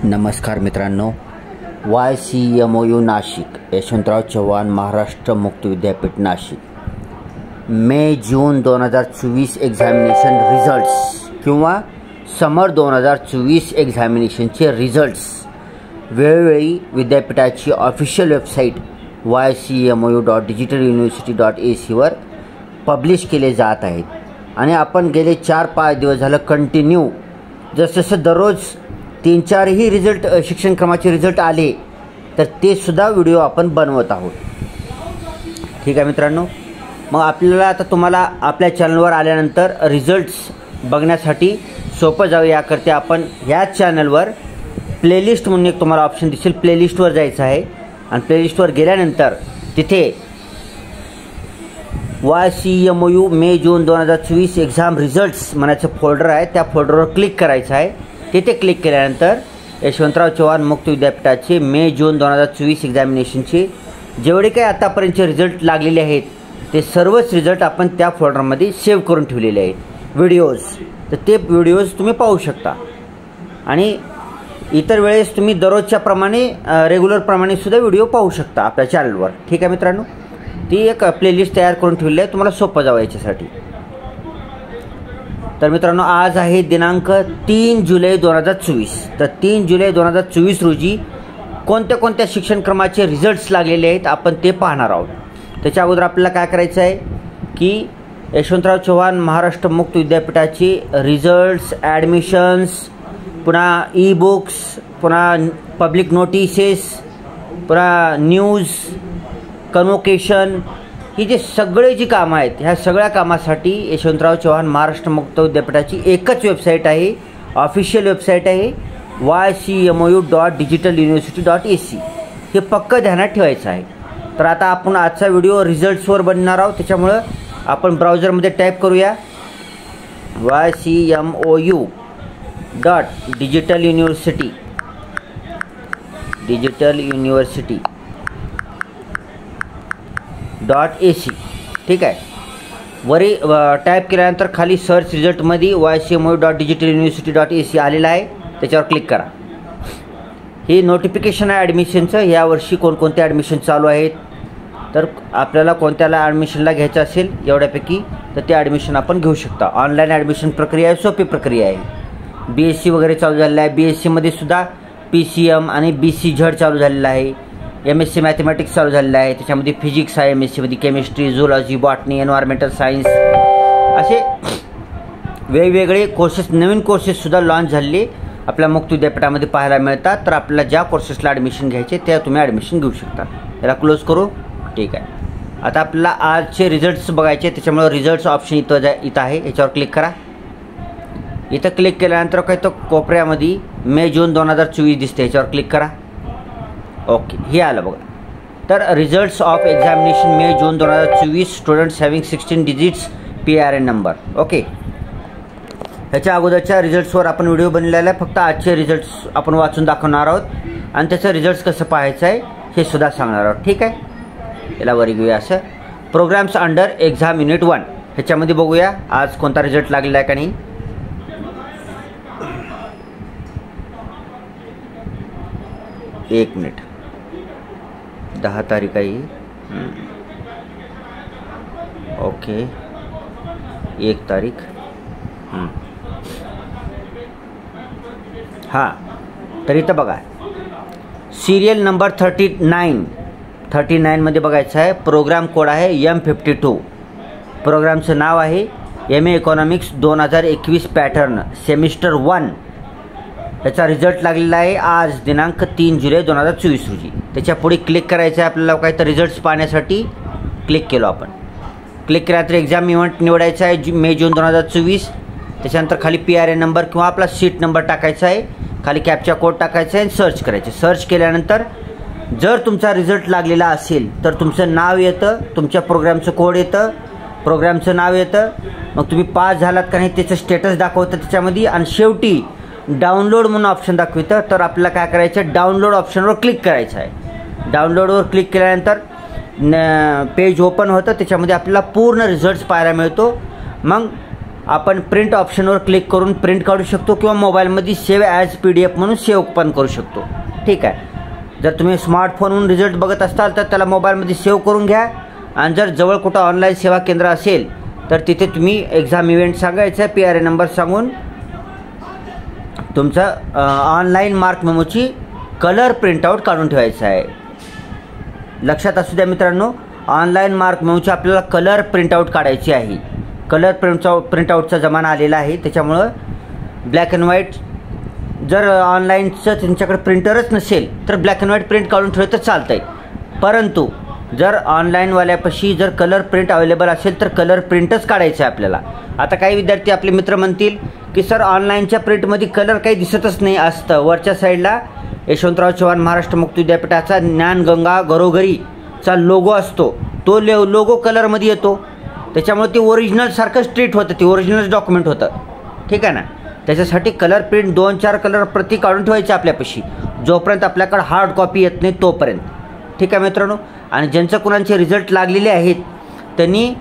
नमस्कार मित्रांनो, YCMOU नाशिक, यशवंतराव चव्हाण महाराष्ट्र मुक्त विद्यापीठ नाशिक मे जून 2024 एक्झामिनेशन रिझल्ट्स किंवा समर 2024 एक्झामिनेशनचे रिझल्ट्स वेळोवेळी विद्यापीठाची ऑफिशियल वेबसाईट ycmou.digitaluniversity.ac वर पब्लिश केले जात आहेत आणि आपण गेले 4-5 दिवस झालं कंटिन्यू जसं दररोज 3-4 रिझल्ट शिक्षण क्रमाचे रिझल्ट आले तर ते सुद्धा व्हिडिओ आपण बनवत आहोत. ठीक आहे मित्रांनो, मग आपल्याला आता तुम्हाला आपल्या चॅनलवर आल्यानंतर रिझल्ट्स बघण्यासाठी सोपं जावं याकरता आपण ह्याच चॅनलवर प्लेलिस्ट म्हणून एक तुम्हाला ऑप्शन दिसेल, प्लेलिस्टवर जायचं आहे आणि प्लेलिस्टवर गेल्यानंतर तिथे YCMOU मे जून 2024 एक्झाम रिझल्ट्स म्हणायचं फोल्डर आहे, त्या फोल्डरवर क्लिक करायचं आहे. तिथे क्लिक केल्यानंतर यशवंतराव चव्हाण मुक्त विद्यापीठाचे मे जून 2024 एक्झामिनेशनचे जेवढे काही आतापर्यंतचे रिझल्ट लागलेले आहेत ते सर्वच रिझल्ट आपण त्या फोल्डरमध्ये सेव्ह करून ठेवलेले आहेत. व्हिडिओज, तर ते व्हिडिओज तुम्ही पाहू शकता आणि इतर वेळेस तुम्ही दररोजच्या प्रमाणे रेग्युलर प्रमाणे सुद्धा व्हिडिओ पाहू शकता आपल्या चॅनलवर. ठीक आहे मित्रांनो, ती एक प्लेलिस्ट तयार करून ठेवली आहे तुम्हाला सोपं जावं याच्यासाठी. तर मित्रांनो, आज आहे दिनांक 3 जुलै 2024. तर 3 जुलै 2024 रोजी कोणत्या कोणत्या शिक्षण क्रमाचे रिझल्ट्स लागलेले आहेत आपण ते पाहणार आहोत. त्याच्या अगोदर आपल्याला काय करायचं आहे की यशवंतराव चव्हाण महाराष्ट्र मुक्त विद्यापीठाचे रिझल्ट्स, ॲडमिशन्स, पुन्हा ई बुक्स, पुन्हा पब्लिक नोटिसेस, पुन्हा न्यूज, कन्व्होकेशन, ही जे सगळे जी कामं आहेत ह्या सगळ्या कामासाठी यशवंतराव चव्हाण महाराष्ट्र मुक्त विद्यापीठाची एकच वेबसाईट आहे, ऑफिशियल वेबसाईट आहे ycmou.digitaluniversity.ac. हे पक्क ध्यानात ठेवायचं आहे. तर आता आपण आजचा व्हिडिओ रिझल्ट्सवर बनणार आहोत, त्याच्यामुळं आपण ब्राउझरमध्ये टाईप करूया ycmou.digitaluniversity.ac. ठीक आहे, वरी टाईप केल्यानंतर खाली सर्च रिझल्टमध्ये ycmou.digitaluniversity.ac आलेला आहे, त्याच्यावर क्लिक करा. हे नोटिफिकेशन आहे ॲडमिशनचं. यावर्षी कोणकोणते ॲडमिशन चालू आहेत, तर आपल्याला कोणत्याला ॲडमिशनला घ्यायचं असेल एवढ्यापैकी तर ते ॲडमिशन आपण घेऊ शकता. ऑनलाईन ॲडमिशन प्रक्रिया आहे, सोपी प्रक्रिया आहे. BSc वगैरे चालू झालेलं आहे. BScमध्ये सुद्धा PCM आणि BCZ चालू झालेलं आहे. MSc मॅथमॅटिक्स चालू झालेलं आहे, त्याच्यामध्ये फिजिक्स आहे. MScमध्ये chemistry, zoology, botany, environmental science असे वेगवेगळे कोर्सेस, नवीन कोर्सेससुद्धा लॉन्च झालेले आपल्या मुक्त विद्यापीठामध्ये पाहायला मिळतात. तर आपल्याला ज्या कोर्सेसला ॲडमिशन घ्यायचे त्या तुम्ही ॲडमिशन घेऊ शकता. याला क्लोज करू. ठीक आहे, आता आपल्याला आजचे रिझल्ट्स बघायचे, त्याच्यामुळे रिझल्ट्स ऑप्शन इथं आहे, याच्यावर क्लिक करा. इथं क्लिक केल्यानंतर काय तो कोपऱ्यामध्ये मे जून 2024 दिसते, याच्यावर क्लिक करा. ओके, हे आलं बघा. तर results of examination may June 2024 students having 16 digits PRN number. Okay, ह्याच्या अगोदरच्या रिझल्ट्सवर आपण व्हिडिओ बनलेला आहे, फक्त आजचे रिझल्ट्स आपण वाचून दाखवणार आहोत आणि त्याचं रिझल्ट्स कसं पाहायचं आहे हे सुद्धा सांगणार आहोत. ठीक आहे, याला वरी घेऊया. असं प्रोग्राम्स अंडर एक्झाम युनिट 1 ह्याच्यामध्ये बघूया आज कोणता रिझल्ट लागलेला आहे का नाही. एक मिनिट, 10 तारीख आहे. ओके, 1 तारीख. हां, तर इथं बघा सिरियल नंबर 39 मध्ये बघायचं आहे. प्रोग्राम कोड आहे M52. प्रोग्रामचं नाव आहे MA इकॉनॉमिक्स 2021 पॅटर्न सेमिस्टर 1. याचा रिझल्ट लागलेला आहे आज दिनांक 3 जुलै 2024 रोजी. त्याच्या पुढे क्लिक करायचं आहे आपल्याला. काय तर रिझल्ट्स पाहण्यासाठी क्लिक केलो आपण. क्लिक केल्यानंतर एक्झाम इव्हेंट निवडायचा आहे मे जून 2024. त्याच्यानंतर खाली PRN नंबर किंवा आपला सीट नंबर टाकायचा आहे, खाली कॅप्चा कोड टाकायचा आहे आणि सर्च करायचे. सर्च केल्यानंतर जर तुमचा रिझल्ट लागलेला असेल तर तुमचं नाव येतं, तुमच्या प्रोग्रामचं कोड येतं, प्रोग्रामचं नाव येतं, मग तुम्ही पास झालात का नाही त्याचं स्टेटस दाखवतं त्याच्यामध्ये आणि शेवटी डाउनलोड म्हणून ऑप्शन दाखवतं. तर आपल्याला काय करायचं, डाउनलोड ऑप्शनवर क्लिक करायचं आहे. डाउनलोडवर क्लिक केल्यानंतर पेज ओपन होतं, त्याच्यामध्ये आपल्याला पूर्ण रिझल्ट्स पाहायला मिळतो. मग आपण प्रिंट ऑप्शनवर क्लिक करून प्रिंट काढू शकतो किंवा मोबाईलमध्ये सेव्ह ॲज PDF म्हणून सेव्ह पण करू शकतो. ठीक आहे. जर तुम्ही स्मार्टफोनवरून रिझल्ट बघत असाल तर त्याला मोबाईलमध्ये सेव्ह करून घ्या आणि जर जवळ कुठं ऑनलाईन सेवा केंद्र असेल तर तिथे तुम्ही एक्झाम इव्हेंट सांगायचं, PRA नंबर सांगून तुमचं ऑनलाईन मार्क मेमोची कलर प्रिंटआउट काढून ठेवायचं आहे. लक्षात असू द्या मित्रांनो, ऑनलाईन मार्क मेमोची आपल्याला कलर प्रिंटआउट काढायची आहे. कलर प्रिंटआउटचा जमाना आलेला आहे, त्याच्यामुळं ब्लॅक अँड व्हाईट जर ऑनलाईनचं त्यांच्याकडे प्रिंटरच नसेल तर ब्लॅक अँड व्हाईट प्रिंट काढून ठेवलं तर चालतं आहे. परंतु जर ऑनलाईनवाल्यापाशी जर कलर प्रिंट अवेलेबल असेल तर कलर प्रिंटच काढायचं आहे आपल्याला. आता काही विद्यार्थी आपले मित्र म्हणतील की सर ऑनलाईनच्या प्रिंटमध्ये कलर काही दिसतच नाही असतं. वरच्या साईडला यशवंतराव चव्हाण महाराष्ट्र मुक्त विद्यापीठाचा ज्ञानगंगा घरोघरीचा लोगो असतो, तो लोगो कलरमध्ये येतो. त्याच्यामुळे ते ओरिजिनलसारखंच ट्रीट होतं, ते ओरिजिनल डॉक्युमेंट होतं. ठीक आहे ना. त्याच्यासाठी कलर प्रिंट 2-4 कलर प्रति काढून ठेवायचे आपल्यापाशी, जोपर्यंत आपल्याकडे हार्ड कॉपी येत नाही तोपर्यंत. ठीक आहे मित्रांनो. आणि ज्यांचं कुणाचे रिझल्ट लागलेले आहेत त्यांनी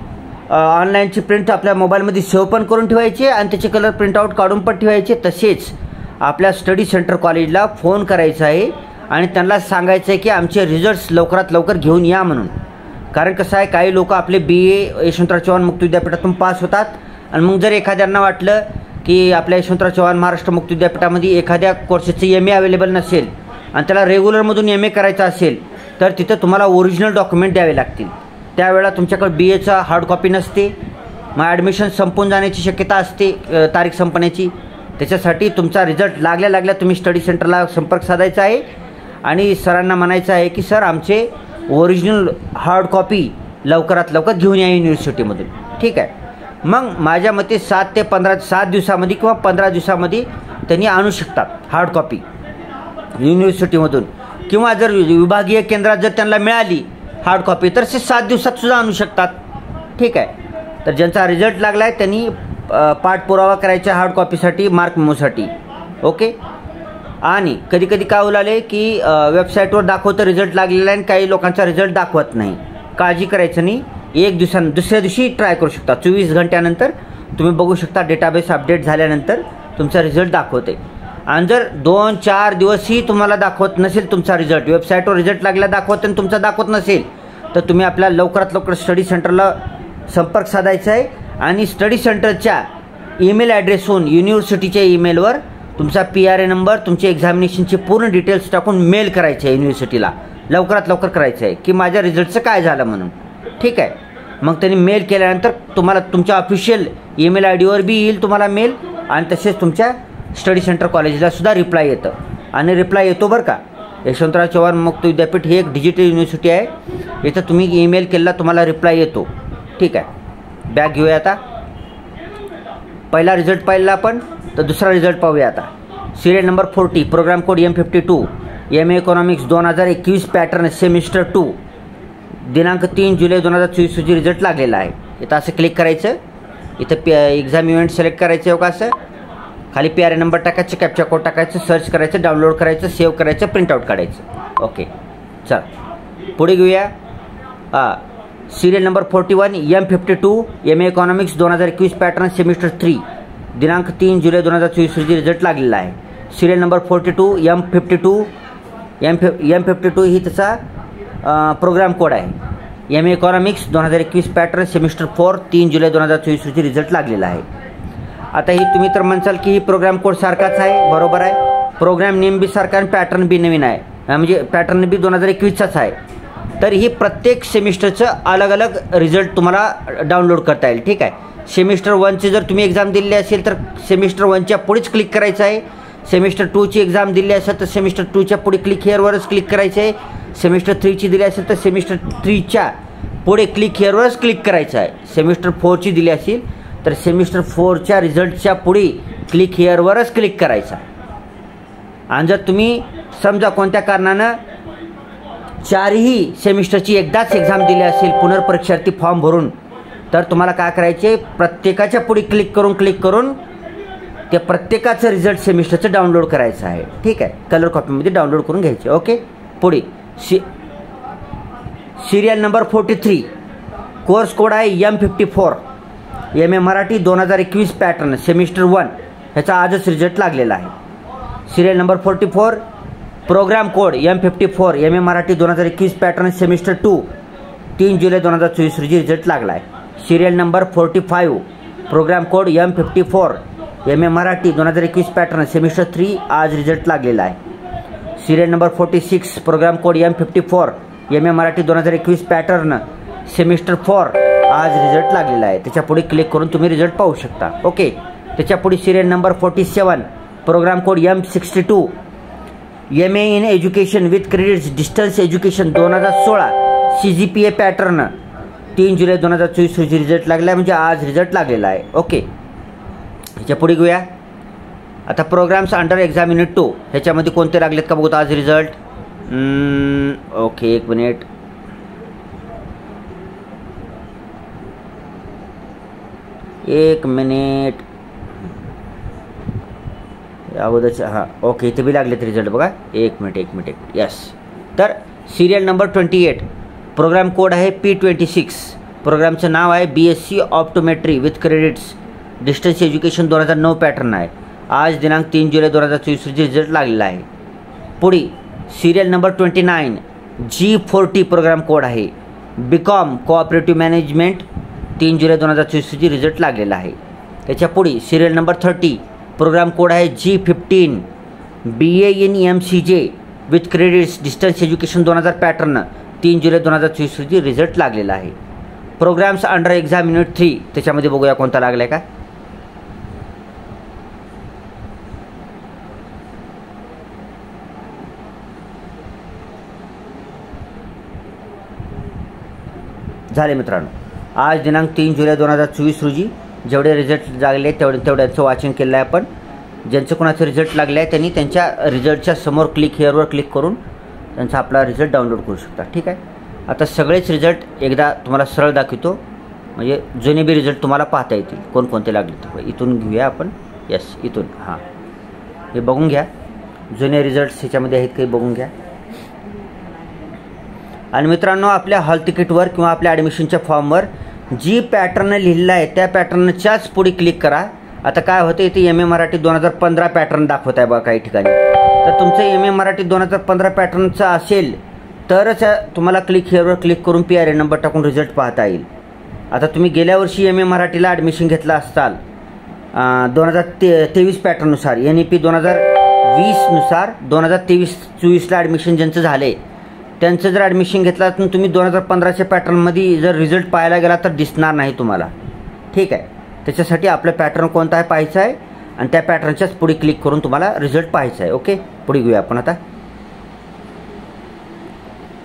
ऑनलाईनची प्रिंट आपल्या मोबाईलमध्ये सेव्ह पण करून ठेवायचे आणि त्याचे कलर प्रिंटआउट काढून पण ठेवायचे. तसेच आपल्या स्टडी सेंटर कॉलेजला फोन करायचा आहे आणि त्यांना सांगायचं आहे की आमचे रिझल्ट्स लवकरात लवकर घेऊन या म्हणून. कारण कसं आहे, काही लोक आपले BA यशवंतराव चव्हाण मुक्त विद्यापीठातून पास होतात आणि मग जर एखाद्यांना वाटलं की आपल्या यशवंतराव चव्हाण महाराष्ट्र मुक्त विद्यापीठामध्ये एखाद्या कोर्सेसचं MA अवेलेबल नसेल आणि त्याला रेग्युलरमधून MA करायचं असेल तर तिथं तुम्हाला ओरिजिनल डॉक्युमेंट द्यावे लागतील. त्यावेळेला तुमच्याकडे BAचा हार्ड कॉपी नसते, मग ॲडमिशन संपून जाण्याची शक्यता असते, तारीख संपण्याची. त्याच्यासाठी तुमचा रिझल्ट लागल्या तुम्ही स्टडी सेंटरला संपर्क साधायचा आहे आणि सरांना म्हणायचं आहे की सर आमचे ओरिजिनल हार्ड कॉपी लवकरात लवकर घेऊन या युनिव्हर्सिटीमधून. ठीक आहे. मग माझ्या मते 7 दिवसामध्ये किंवा 15 दिवसामध्ये त्यांनी आणू शकतात हार्ड कॉपी युनिव्हर्सिटीमधून, किंवा जर विभागीय केंद्रात जर त्यांना मिळाली हार्ड कॉपी तर 7 दिवसात सुद्धा आणू शकतात. ठीक आहे. तर ज्यांचा रिझल्ट लागला आहे त्यांनी पाठपुरावा करायचा हार्ड कॉपीसाठी, मार्क मेमोसाठी. ओके. आणि कधी कधी काय उलाले की वेबसाईटवर दाखवतं रिझल्ट लागलेला आहे आणि काही लोकांचा रिझल्ट दाखवत नाही. काळजी करायचं नाही. दुसऱ्या दिवशी ट्राय करू शकता. 24 घंट्यानंतर तुम्ही बघू शकता, डेटाबेस अपडेट झाल्यानंतर तुमचा रिझल्ट दाखवते. आणि जर 2-4 दिवसही तुम्हाला दाखवत नसेल तुमचा रिझल्ट, वेबसाईटवर रिझल्ट लागला दाखवत आणि तुमचा दाखवत नसेल तर तुम्ही आपल्या लवकरात लवकर स्टडी सेंटरला संपर्क साधायचा आहे आणि स्टडी सेंटरच्या ईमेल ॲड्रेसहून युनिव्हर्सिटीच्या ईमेलवर तुमचा PRA नंबर, तुमचे एक्झामिनेशनचे पूर्ण डिटेल्स टाकून मेल करायचे आहे युनिव्हर्सिटीला. लवकरात लवकर करायचं आहे की माझ्या रिझल्टचं काय झालं म्हणून. ठीक आहे. मग त्यांनी मेल केल्यानंतर तुम्हाला तुमच्या ऑफिशियल ईमेल IDवर बी येईल तुम्हाला मेल, आणि तसेच तुमच्या स्टडी सेंटर कॉलेजला सुद्धा रिप्लाय येतं. आणि रिप्लाय येतो बरं का. यशवंतराव चव्हाण मुक्त विद्यापीठ ही एक डिजिटल युनिव्हर्सिटी आहे. इथं तुम्ही ईमेल केला तुम्हाला रिप्लाय येतो. ठीक आहे. बॅक घेऊया आता. पहिला रिझल्ट पाहिला आपण, तर दुसरा रिझल्ट पाहूया आता. Serial number 40, program code M52, MA economics 2021 pattern semester 2, दिनांक 3 जुलै 2024 रोजी रिझल्ट लागलेला आहे. इथं असं क्लिक करायचं. इथं एक्झाम इव्हेंट सिलेक्ट करायचं आहे का, असं खाली PRA नंबर टाकायचं, कॅप्चा कोड टाकायचं, सर्च करायचं, डाउनलोड करायचं, सेव्ह करायचं, प्रिंटआउट काढायचं. ओके. चल पुढे घेऊया. Serial number 41, M52, MA economics 2021 pattern semester 3, दिनांक 3 जुलै 2024 रोजी रिझल्ट लागलेला आहे. सिरियल नंबर 42, M52 ही त्याचा प्रोग्राम कोड आहे. MA इकॉनॉमिक्स 2021 पॅटर्न सेमिस्टर 4, 3 जुलै 2024 रोजी रिझल्ट लागलेला आहे. आता ही तुम्ही तर म्हणसाल की ही प्रोग्राम कोड सारखाच आहे. बरोबर आहे. प्रोग्राम नेम बी सारखा आणि पॅटर्न बी नवीन आहे, म्हणजे पॅटर्न बी 2021चाच आहे. तर ही प्रत्येक सेमिस्टरचं अलग अलग रिझल्ट तुम्हाला डाउनलोड करता येईल. ठीक आहे. सेमिस्टर 1ची जर तुम्ही एक्झाम दिली असेल तर सेमिस्टर 1च्या पुढेच क्लिक करायचं आहे. सेमिस्टर 2ची एक्झाम दिली असेल तर सेमिस्टर 2च्या पुढे क्लिक हिअरवरच क्लिक करायचं आहे. सेमिस्टर 3ची दिली असेल तर सेमिस्टर 3च्या पुढे क्लिक हिअरवरच क्लिक करायचं आहे. सेमिस्टर 4ची दिली असेल तर सेमिस्टर 4च्या रिझल्टच्या पुढे क्लिक हिअरवरच क्लिक करायचा. आणि जर तुम्ही समजा कोणत्या कारणानं 4ही सेमिस्टरची एकदाच एक्झाम दिली असेल पुनर्परीक्षार्थी फॉर्म भरून, तर तुम्हाला काय करायचे, प्रत्येकाच्या पुढे क्लिक करून ते प्रत्येकाचं रिझल्ट सेमिस्टरचं डाउनलोड करायचं आहे. ठीक आहे. कलर कॉपीमध्ये डाउनलोड करून घ्यायचे. ओके. पुढे सिरियल नंबर 43, कोर्स कोड आहे M54, M A Marathi 2021 pattern semester 1 ह्याचा आजच रिझल्ट लागलेला आहे. Serial number 44 program code M54 M A Marathi 2021 pattern semester 2 3 जुलै 2024 रोजी रिझल्ट लागला आहे. Serial number 45 program code M54 M A Marathi 2021 pattern semester 3 आज रिझल्ट लागलेला आहे. Serial number 46 program code M54 M A Marathi 2021 pattern semester 4 आज रिझल्ट लागलेला आहे. त्याच्या पुढे क्लिक करून तुम्ही रिझल्ट पाहू शकता. ओके. त्याच्या पुढे serial number 47 program code M62 M A in education with credits distance education 2016 CGPA pattern 3 जुलै 2024 रोजी रिझल्ट लागला आहे, म्हणजे आज रिझल्ट लागलेला आहे. ओके. ह्याच्या पुढे घेऊया. आता प्रोग्राम्स अंडर एक्झाम युनिट 2 ह्याच्यामध्ये कोणते लागलेत का बघूत आज रिझल्ट. ओके, एक मिनिट. अगोदरच्या हां ओके, इथे बी लागलेत रिझल्ट बघा. एक मिनिट. यस. तर सिरियल नंबर 28 प्रोग्राम कोड आहे P26. प्रोग्रामचं नाव आहे BSc optometry with credits distance education 2009 pattern आहे. आज दिनांक 3 जुलै 2024 रोजी रिझल्ट लागलेला आहे. पुढे serial number 29 G40 program code आहे BCom कोऑपरेटिव्ह मॅनेजमेंट 3 जुलै 2024 रोजी रिझल्ट लागलेला आहे. त्याच्या पुढे सिरियल नंबर 30 प्रोग्राम कोड आहे G15 BA in MCJ with credits distance education 2000 pattern 3 जुलै 2024 रोजी रिझल्ट लागलेला आहे. प्रोग्राम्स अंडर एक्झाम युनिट 3 त्याच्यामध्ये बघूया कोणता लागला आहे का. झाले मित्रांनो. आज दिनांक 3 जुलै 2024 रोजी जेवढे रिझल्ट लागले तेवढ्यांचं वाचन केलं आहे आपण. ज्यांचं कोणाचं रिझल्ट लागले आहे त्यांनी त्यांच्या रिझल्टच्या समोर हिअरवर क्लिक करून त्यांचा आपला रिझल्ट डाउनलोड करू शकता. ठीक आहे. आता सगळेच रिझल्ट एकदा तुम्हाला सरळ दाखवतो, म्हणजे जुने बी रिझल्ट तुम्हाला पाहता येतील कोणकोणते लागले. इथून घेऊया आपण. यस, इथून. हां, हे बघून घ्या. जुने रिझल्ट्स ह्याच्यामध्ये आहेत काही बघून घ्या. आणि मित्रांनो, आपल्या हॉल तिकीटवर किंवा आपल्या ॲडमिशनच्या फॉर्मवर जी पॅटर्न लिहिलेलं आहे त्या पॅटर्नच्याच पुढे क्लिक करा. आता काय होतं, इथे एम ए मराठी 2015 पॅटर्न दाखवत आहे बघा काही ठिकाणी. तर तुमचं एम ए मराठी 2015 पॅटर्नचं असेल तरच तुम्हाला हिअरवर क्लिक करून PRA नंबर टाकून रिझल्ट पाहता येईल. आता तुम्ही गेल्या वर्षी एम ए मराठीला ॲडमिशन घेतलं असाल 2023 पॅटर्ननुसार NEP 2020 नुसार 2023-24ला ॲडमिशन ज्यांचं झाले त्यांचं जर ॲडमिशन घेतलं तर तुम्ही 2015च्या पॅटर्नमध्ये जर रिझल्ट पाहायला गेला तर दिसणार नाही तुम्हाला. ठीक आहे. त्याच्यासाठी आपलं पॅटर्न कोणता आहे पाहायचं आहे आणि त्या पॅटर्नच्याच पुढे क्लिक करून तुम्हाला रिझल्ट पाहायचा आहे. ओके. पुढे घेऊया आपण आता.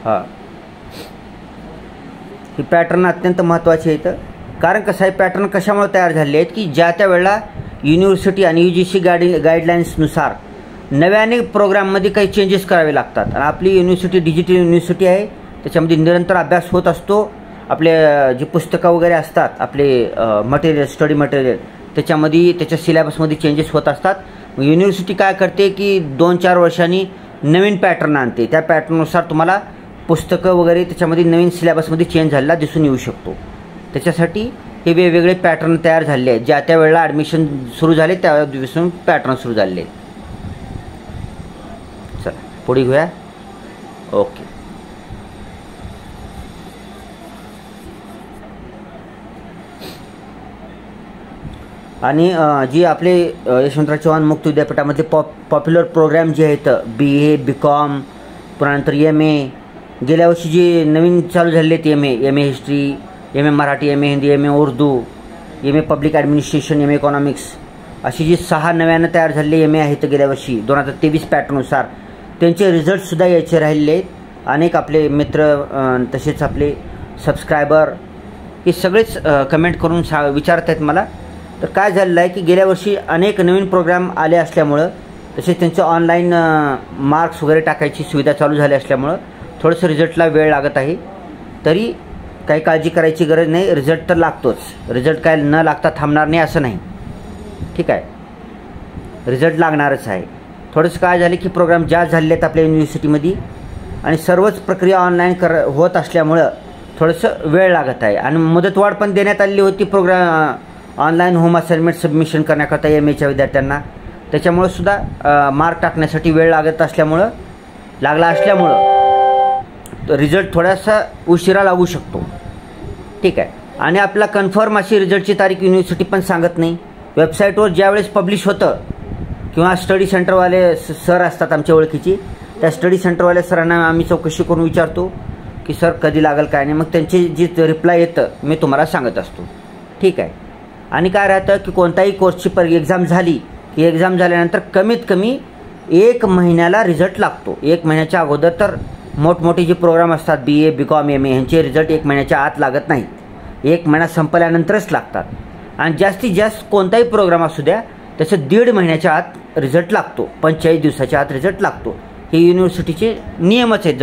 हां, ही पॅटर्न अत्यंत महत्त्वाची आहे. कारण कसं आहे, पॅटर्न कशामुळे तयार झाले आहेत की ज्या त्या वेळेला युनिव्हर्सिटी आणि UGC गाईडलाईन्सनुसार नव्याने प्रोग्राममध्ये काही चेंजेस करावे लागतात. आणि आपली युनिव्हर्सिटी डिजिटल युनिव्हर्सिटी आहे, त्याच्यामध्ये निरंतर अभ्यास होत असतो. आपले जे पुस्तकं वगैरे असतात, आपले मटेरियल, स्टडी मटेरियल, त्याच्यामध्ये त्याच्या सिलेबसमध्ये चेंजेस होत असतात. युनिव्हर्सिटी काय करते की 2-4 वर्षांनी नवीन पॅटर्न आणते. त्या पॅटर्ननुसार तुम्हाला पुस्तकं वगैरे त्याच्यामध्ये नवीन सिलेबसमध्ये चेंज झालेला दिसून येऊ शकतो. त्याच्यासाठी हे वेगवेगळे पॅटर्न तयार झाले आहेत. ज्या त्या वेळेला ॲडमिशन सुरू झाले त्या दिवसून पॅटर्न सुरू झाले. चला पुढे घेऊया. ओके. आणि जी आपले यशवंतराव चव्हाण मुक्त विद्यापीठामध्ये पॉप्युलर प्रोग्राम जे आहेत BA BCom पुन्हा नंतर MA, गेल्या वर्षी जे नवीन चालू झालेले आहेत MA history, MA Marathi, MA Hindi, MA Urdu, MA public administration, MA economics, अशी जी 6 नव्यानं तयार झालेले MA आहेत गेल्या वर्षी 2023 पॅटर्ननुसार त्यांचे रिझल्टसुद्धा यायचे राहिलेले आहेत. अनेक आपले मित्र तसेच आपले सबस्क्रायबर हे सगळेच कमेंट करून विचारत आहेत मला. तर काय झालेलं आहे की गेल्या वर्षी अनेक नवीन प्रोग्राम आले असल्यामुळं तसेच त्यांचं ऑनलाईन मार्क्स वगैरे टाकायची सुविधा चालू झाली असल्यामुळं थोडंसं रिझल्टला वेळ लागत आहे. तरी काही काळजी करायची गरज नाही, रिझल्ट तर लागतोच. रिझल्ट काय न लागता थांबणार नाही असं नाही. ठीक आहे, रिझल्ट लागणारच आहे. थोडंसं काय झालं की प्रोग्राम जास्त झालेले आहेत आपल्या युनिव्हर्सिटीमध्ये आणि सर्वच प्रक्रिया ऑनलाईन होत असल्यामुळं थोडंसं वेळ लागत आहे. आणि मुदतवाढ पण देण्यात आलेली होती ऑनलाईन होम असाइनमेंट सबमिशन करण्याकरता MAच्या विद्यार्थ्यांना. त्याच्यामुळं सुद्धा मार्क टाकण्यासाठी वेळ लागला असल्यामुळं रिझल्ट थोडासा उशिरा लागू शकतो. ठीक आहे. आणि आपला कन्फर्म अशी रिझल्टची तारीख युनिव्हर्सिटी पण सांगत नाही. वेबसाईटवर ज्यावेळेस पब्लिश होतं किंवा स्टडी सेंटरवाले सर असतात आमच्या ओळखीची, त्या स्टडी सेंटरवाल्या सरांना आम्ही चौकशी करून विचारतो की सर कधी लागेल काय नाही. मग त्यांची जी रिप्लाय येतं मी तुम्हाला सांगत असतो. ठीक आहे. आणि काय राहतं की कोणताही कोर्सची एक्झाम झाली की एक्झाम झाल्यानंतर कमीत कमी 1 महिन्याला रिझल्ट लागतो. 1 महिन्याच्या अगोदर तर मोठमोठे जे प्रोग्राम असतात BA BCom MA ह्यांचे रिझल्ट 1 महिन्याच्या आत लागत नाहीत. 1 महिना संपल्यानंतरच लागतात. आणि जास्तीत जास्त कोणताही प्रोग्राम असू द्या त्याचं 1.5 महिन्याच्या आत रिझल्ट लागतो. 45 दिवसाच्या आत रिझल्ट लागतो. हे युनिव्हर्सिटीचे नियमच आहेत.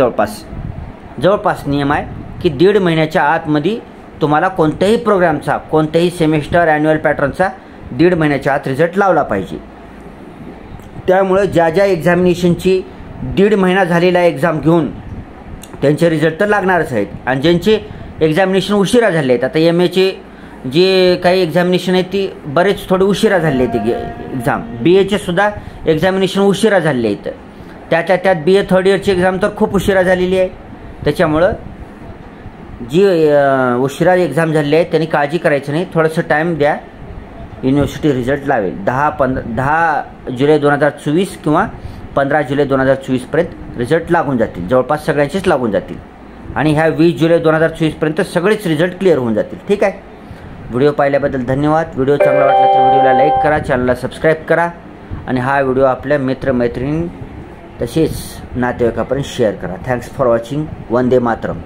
जवळपास नियम आहे की 1.5 महिन्याच्या आतमध्ये तुम्हाला कोणत्याही प्रोग्रामचा, कोणत्याही सेमिस्टर ॲन्युअल पॅटर्नचा 1.5 महिन्याच्या आत रिझल्ट लावला पाहिजे. त्यामुळं ज्या एक्झामिनेशनची 1.5 महिना झालेला एक्झाम घेऊन त्यांचे रिझल्ट तर लागणारच आहेत. आणि ज्यांचे एक्झामिनेशन उशिरा झाले आहेत, आता MAचे जे काही एक्झामिनेशन आहेत ती बरेच थोडे उशिरा झाले आहेत. एक्झाम BAचे सुद्धा एक्झामिनेशन उशिरा झाले आहेत. त्यात BA थर्ड इयरची एक्झाम तर खूप उशिरा झालेली आहे. त्याच्यामुळं जी उशिरा एक्झाम झालेली आहे त्यांनी काळजी करायची नाही. थोडंसं टाईम द्या, युनिव्हर्सिटी रिझल्ट लावेल. 10 जुलै 2024 किंवा 15 जुलै 2024पर्यंत रिझल्ट लागून जातील. जवळपास सगळ्यांचेच लागून जातील. आणि ह्या 20 जुलै 2024पर्यंत सगळेच रिझल्ट क्लिअर होऊन जातील. ठीक आहे. व्हिडिओ पाहिल्याबद्दल धन्यवाद. व्हिडिओ चांगला वाटला तर व्हिडिओला लाईक करा, चॅनलला सबस्क्राईब करा आणि हा व्हिडिओ आपल्या मित्रमैत्रिणी तसेच नातेवाईकांपर्यंत शेअर करा. Thanks for watching. Vande Mataram.